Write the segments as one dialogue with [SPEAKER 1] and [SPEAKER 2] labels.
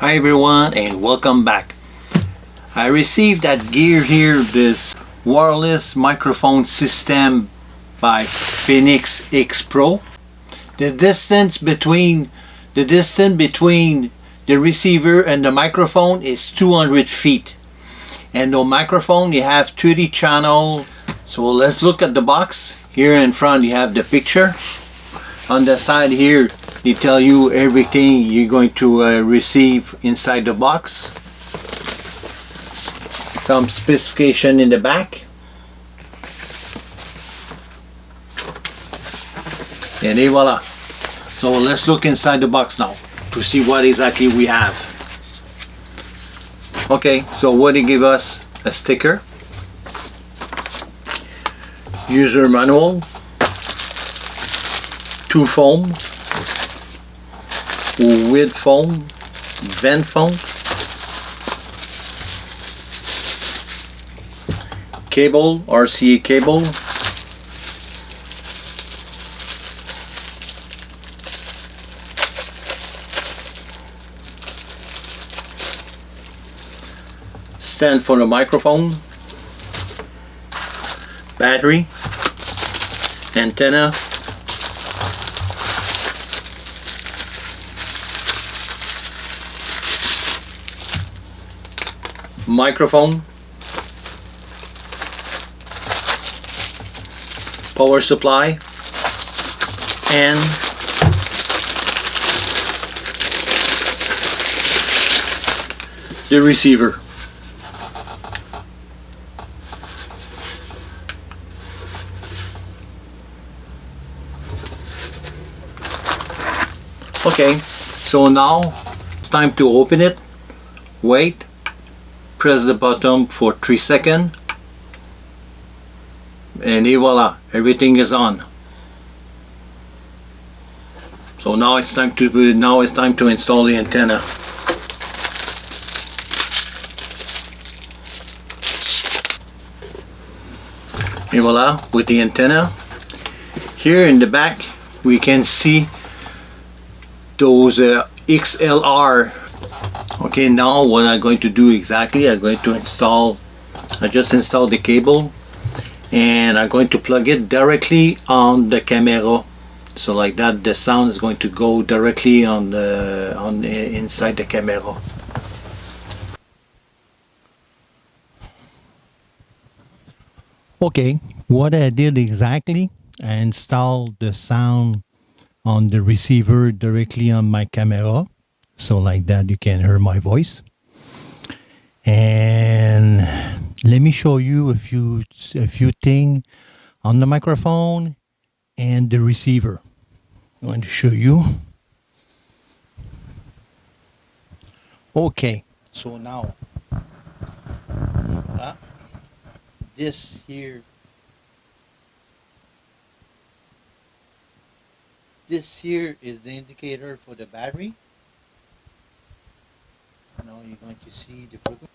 [SPEAKER 1] Hi everyone and welcome back. I received that gear here, this wireless microphone system by Phenyx X Pro. The distance between the receiver and the microphone is 200 feet. And the microphone you have 30 channel. So let's look at the box. Here in front you have the picture. On the side here they tell you everything you're going to receive inside the box. Some specification in the back. And voila. So let's look inside the box now to see what exactly we have. Okay, so what they give us? A sticker, user manual, 2 foam, with foam, vent foam, cable, RCA cable, stand for the microphone, battery, antenna, microphone, power supply, and the receiver. Okay, so now it's time to open it. Wait, press the button for 3 seconds, and voila, everything is on. So now it's time to install the antenna. And voila, with the antenna. Here in the back we can see those XLR. Okay, now what I'm going to do exactly, I just installed the cable and I'm going to plug it directly on the camera. So like that the sound is going to go directly on inside the camera. Okay, what I did exactly, I installed the sound on the receiver directly on my camera, so like that you can hear my voice. And let me show you a few things on the microphone and the receiver. I'm going to show you. Okay, so now this here is the indicator for the battery. Now you're going to see the frequency.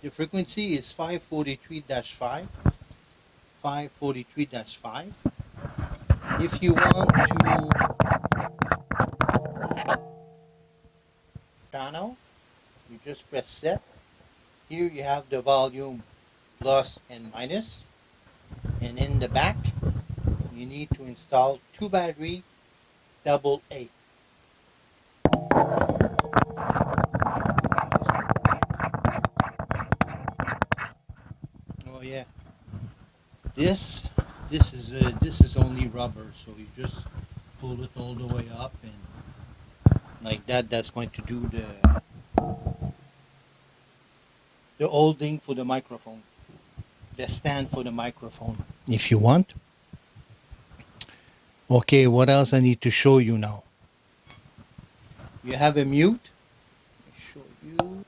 [SPEAKER 1] The frequency is 543-5. 543-5. If you want to channel, you just press set. Here you have the volume plus and minus. And in the back, you need to install 2 battery AA. Oh yeah, this is only rubber, so you just pull it all the way up and like that. That's going to do the holding for the microphone, the stand for the microphone, if you want. Okay, what else I need to show you now? You have a mute. Let me show you.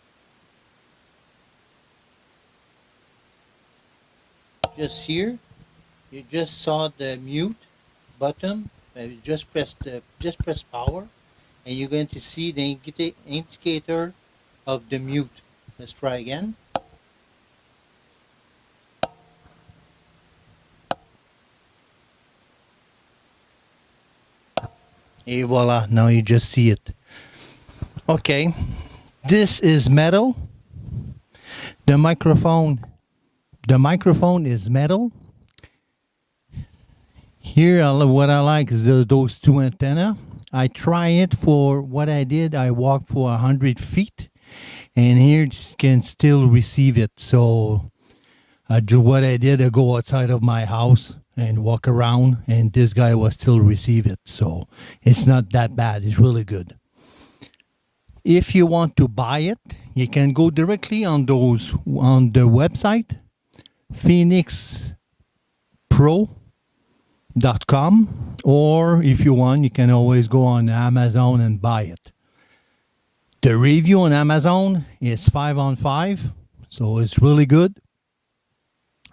[SPEAKER 1] Just here, you just saw the mute button. You just press power, and you're going to see the indicator of the mute. Let's try again. Et voila, now you just see it. Okay, this is metal. The microphone is metal. Here, what I like is those two antenna. I try it for what I did. I walked for 100 feet, and here can still receive it. So what I did, I go outside of my house and walk around, and this guy will still receive it. So it's not that bad. It's really good. If you want to buy it, you can go directly on the website phenyxpro.com, or if you want, you can always go on Amazon and buy it. The review on Amazon is 5 on 5, so it's really good.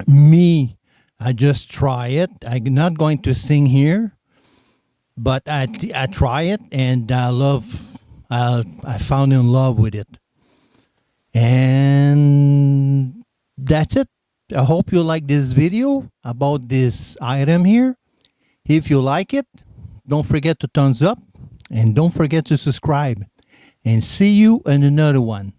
[SPEAKER 1] Me, I just try it. I'm not going to sing here, but I try it, and I found in love with it. And that's it. I hope you like this video about this item here. If you like it, don't forget to thumbs up, and don't forget to subscribe. And see you in another one.